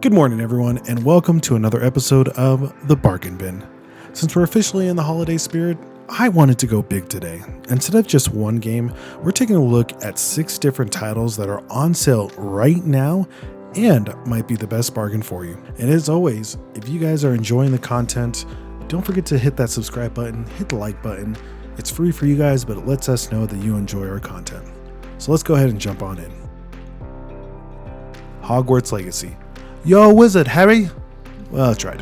Good morning, everyone, and welcome to another episode of The Bargain Bin. Since we're officially in the holiday spirit, I wanted to go big today. Instead of just one game, we're taking a look at 6 different titles that are on sale right now and might be the best bargain for you. And as always, if you guys are enjoying the content, don't forget to hit that subscribe button, hit the like button. It's free for you guys, but it lets us know that you enjoy our content. So let's go ahead and jump on in. Hogwarts Legacy. Yo, wizard, Harry? Well, that's right.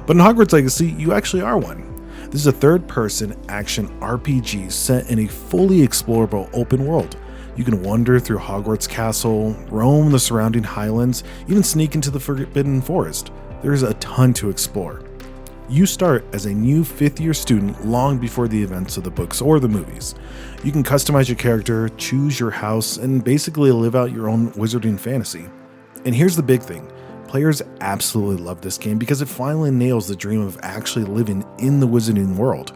But in Hogwarts Legacy, you actually are one. This is a third-person action RPG set in a fully explorable open world. You can wander through Hogwarts Castle, roam the surrounding highlands, even sneak into the Forbidden Forest. There is a ton to explore. You start as a new 5th-year student long before the events of the books or the movies. You can customize your character, choose your house, and basically live out your own wizarding fantasy. And here's the big thing. Players absolutely love this game because it finally nails the dream of actually living in the wizarding world.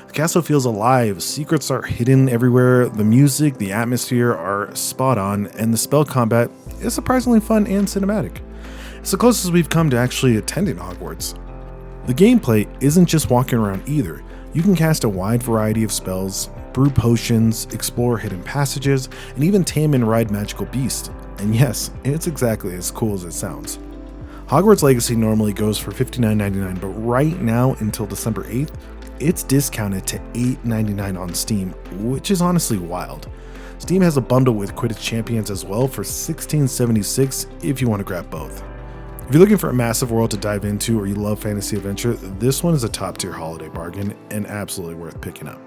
The castle feels alive, secrets are hidden everywhere, the music, the atmosphere are spot on, and the spell combat is surprisingly fun and cinematic. It's the closest we've come to actually attending Hogwarts. The gameplay isn't just walking around either. You can cast a wide variety of spells, brew potions, explore hidden passages, and even tame and ride magical beasts. And yes, it's exactly as cool as it sounds. Hogwarts Legacy normally goes for $59.99, but right now until December 8th, it's discounted to $8.99 on Steam, which is honestly wild. Steam has a bundle with Quidditch Champions as well for $16.76 if you want to grab both. If you're looking for a massive world to dive into or you love fantasy adventure, this one is a top tier holiday bargain and absolutely worth picking up.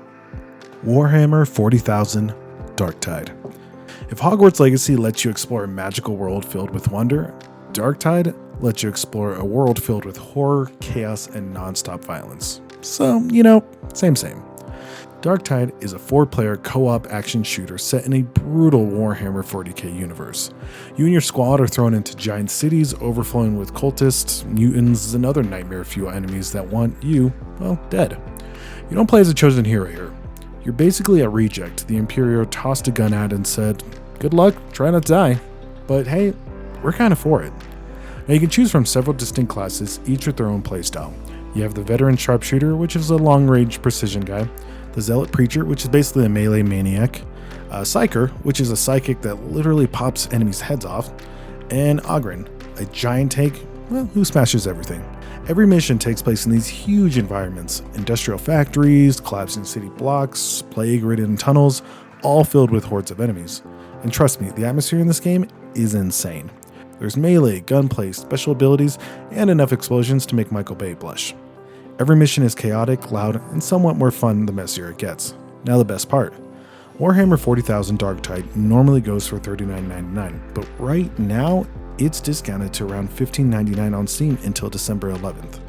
Warhammer 40,000 Darktide. If Hogwarts Legacy lets you explore a magical world filled with wonder, Darktide lets you explore a world filled with horror, chaos, and non-stop violence. So, same. Darktide is a 4-player co-op action shooter set in a brutal Warhammer 40k universe. You and your squad are thrown into giant cities overflowing with cultists, mutants, and other nightmare fuel enemies that want you, dead. You don't play as a chosen hero here. You're basically a reject the Imperial tossed a gun at and said, "Good luck, try not to die." But hey, we're kind of for it. Now you can choose from several distinct classes, each with their own playstyle. You have the Veteran Sharpshooter, which is a long-range precision guy, the Zealot Preacher, which is basically a melee maniac, Psyker, which is a psychic that literally pops enemies' heads off, and Ogren, a giant tank, who smashes everything. Every mission takes place in these huge environments, industrial factories, collapsing city blocks, plague-ridden tunnels, all filled with hordes of enemies. And trust me, the atmosphere in this game is insane. There's melee, gunplay, special abilities, and enough explosions to make Michael Bay blush. Every mission is chaotic, loud, and somewhat more fun the messier it gets. Now the best part. Warhammer 40,000 Darktide normally goes for $39.99, but right now it's discounted to around $15.99 on Steam until December 11th.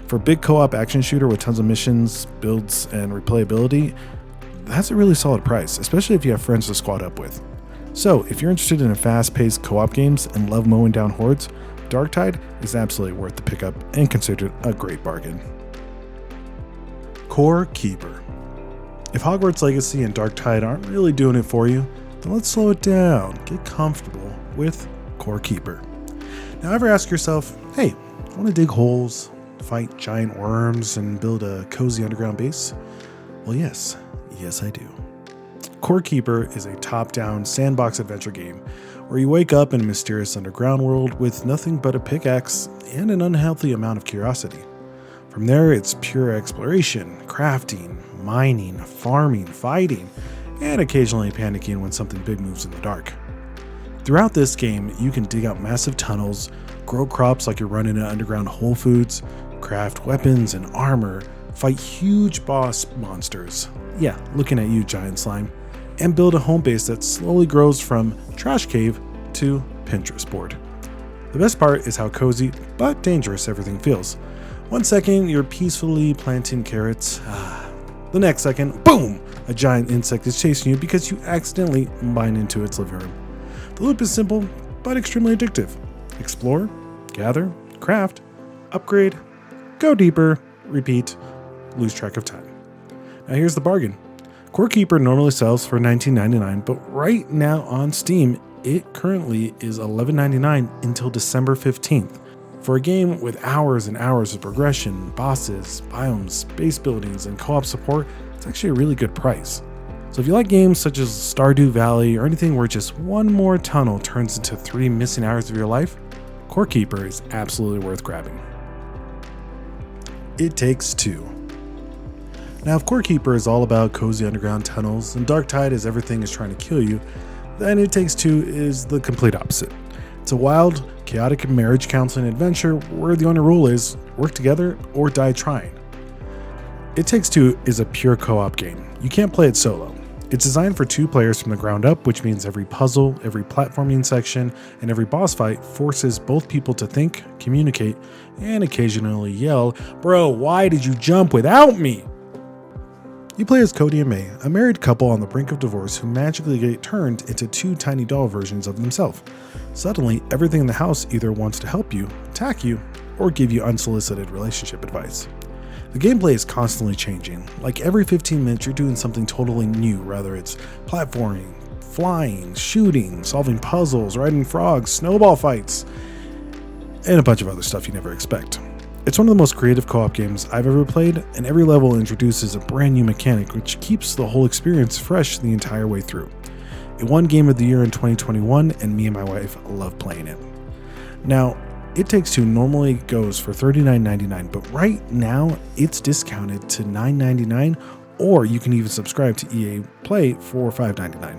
For a big co-op action shooter with tons of missions, builds, and replayability, that's a really solid price, especially if you have friends to squad up with. So, if you're interested in fast-paced co-op games and love mowing down hordes, Darktide is absolutely worth the pickup and considered a great bargain. Core Keeper. If Hogwarts Legacy and Darktide aren't really doing it for you, then let's slow it down, get comfortable with Core Keeper. Now ever ask yourself, hey, want to dig holes, fight giant worms, and build a cozy underground base? Well, yes I do. Core Keeper is a top-down sandbox adventure game where you wake up in a mysterious underground world with nothing but a pickaxe and an unhealthy amount of curiosity. From there, it's pure exploration, crafting, mining, farming, fighting, and occasionally panicking when something big moves in the dark. Throughout this game, you can dig out massive tunnels, grow crops like you're running an underground Whole Foods, craft weapons and armor, fight huge boss monsters. Yeah, looking at you, giant slime. And build a home base that slowly grows from trash cave to Pinterest board. The best part is how cozy but dangerous everything feels. One second, you're peacefully planting carrots. The next second, boom! A giant insect is chasing you because you accidentally mine into its living room. The loop is simple, but extremely addictive. Explore, gather, craft, upgrade, go deeper, repeat, lose track of time. Now here's the bargain. Core Keeper normally sells for $19.99, but right now on Steam, it currently is $11.99 until December 15th. For a game with hours and hours of progression, bosses, biomes, base buildings, and co-op support, it's actually a really good price. So if you like games such as Stardew Valley or anything where just one more tunnel turns into 3 missing hours of your life, Core Keeper is absolutely worth grabbing. It Takes Two. Now, if Core Keeper is all about cozy underground tunnels and Darktide is everything is trying to kill you, then It Takes Two is the complete opposite. It's a wild, chaotic marriage counseling adventure where the only rule is work together or die trying. It Takes Two is a pure co-op game. You can't play it solo. It's designed for 2 players from the ground up, which means every puzzle, every platforming section, and every boss fight forces both people to think, communicate, and occasionally yell, "Bro, why did you jump without me?" You play as Cody and May, a married couple on the brink of divorce who magically get turned into 2 tiny doll versions of themselves. Suddenly, everything in the house either wants to help you, attack you, or give you unsolicited relationship advice. The gameplay is constantly changing. Like every 15 minutes, you're doing something totally new, whether it's platforming, flying, shooting, solving puzzles, riding frogs, snowball fights, and a bunch of other stuff you never expect. It's one of the most creative co-op games I've ever played, and every level introduces a brand new mechanic which keeps the whole experience fresh the entire way through. It won Game of the Year in 2021, and me and my wife love playing it. Now, It Takes Two normally goes for $39.99, but right now it's discounted to $9.99, or you can even subscribe to EA Play for $5.99.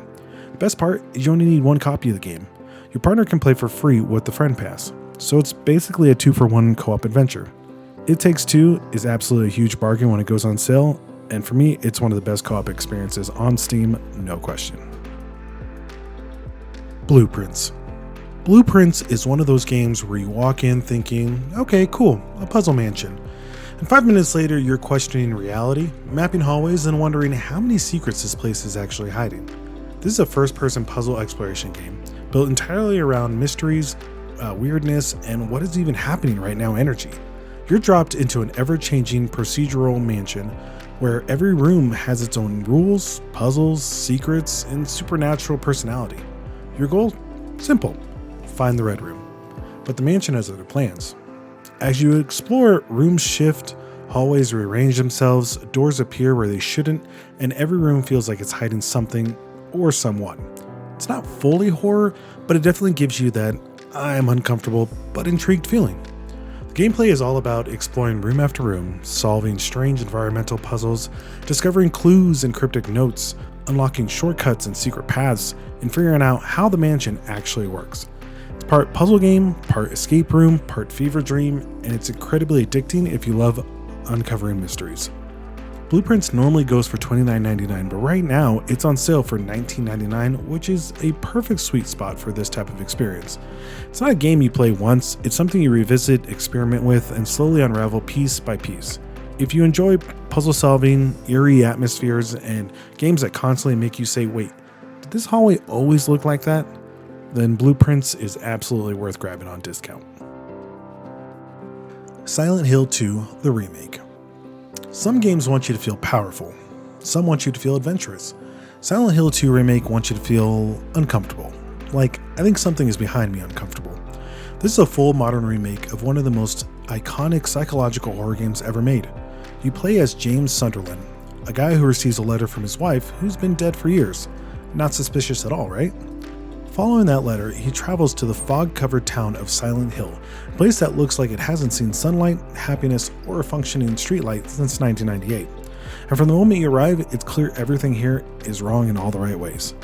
The best part is you only need 1 copy of the game. Your partner can play for free with the Friend Pass, so it's basically a 2-for-1 co-op adventure. It Takes Two is absolutely a huge bargain when it goes on sale, and for me, it's one of the best co-op experiences on Steam, no question. Blueprints. Blueprints is one of those games where you walk in thinking, okay, cool, a puzzle mansion. And 5 minutes later, you're questioning reality, mapping hallways, and wondering how many secrets this place is actually hiding. This is a first-person puzzle exploration game, built entirely around mysteries, weirdness, and what is even happening right now energy. You're dropped into an ever-changing procedural mansion where every room has its own rules, puzzles, secrets, and supernatural personality. Your goal? Simple. Find the red room. But the mansion has other plans. As you explore, rooms shift, hallways rearrange themselves, doors appear where they shouldn't, and every room feels like it's hiding something or someone. It's not fully horror, but it definitely gives you that I am uncomfortable but intrigued feeling. The gameplay is all about exploring room after room, solving strange environmental puzzles, discovering clues and cryptic notes, unlocking shortcuts and secret paths, and figuring out how the mansion actually works. It's part puzzle game, part escape room, part fever dream, and it's incredibly addicting if you love uncovering mysteries. Blueprints normally goes for $29.99, but right now it's on sale for $19.99, which is a perfect sweet spot for this type of experience. It's not a game you play once, it's something you revisit, experiment with, and slowly unravel piece by piece. If you enjoy puzzle solving, eerie atmospheres, and games that constantly make you say, wait, did this hallway always look like that? Then Blueprints is absolutely worth grabbing on discount. Silent Hill 2: The Remake. Some games want you to feel powerful. Some want you to feel adventurous. Silent Hill 2 Remake wants you to feel uncomfortable. Like, I think something is behind me uncomfortable. This is a full modern remake of one of the most iconic psychological horror games ever made. You play as James Sunderland, a guy who receives a letter from his wife who's been dead for years. Not suspicious at all, right? Following that letter, he travels to the fog-covered town of Silent Hill, a place that looks like it hasn't seen sunlight, happiness, or a functioning streetlight since 1998. And from the moment you arrive, it's clear everything here is wrong in all the right ways.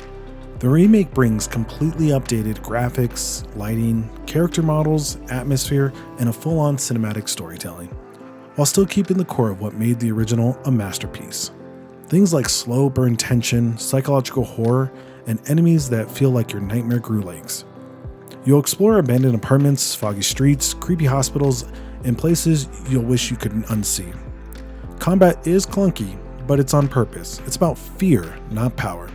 The remake brings completely updated graphics, lighting, character models, atmosphere, and a full-on cinematic storytelling, while still keeping the core of what made the original a masterpiece. Things like slow burn tension, psychological horror, and enemies that feel like your nightmare grew legs. You'll explore abandoned apartments, foggy streets, creepy hospitals, and places you'll wish you could unsee. Combat is clunky, but it's on purpose. It's about fear, not power.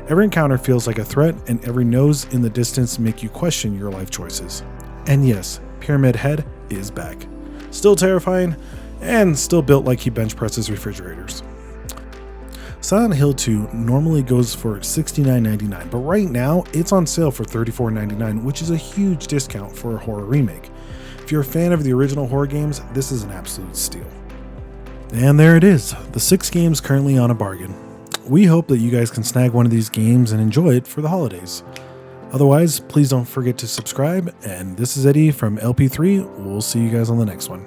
Every encounter feels like a threat, and every nose in the distance make you question your life choices. And yes, Pyramid Head is back. Still terrifying, and still built like he bench presses refrigerators. Silent Hill 2 normally goes for $69.99, but right now it's on sale for $34.99, which is a huge discount for a horror remake. If if you're a fan of the original horror games, this is an absolute steal. And there it is, the 6 games currently on a bargain. We hope that you guys can snag one of these games and enjoy it for the holidays. Otherwise, please don't forget to subscribe, and this is Eddie from LP3. We'll see you guys on the next one.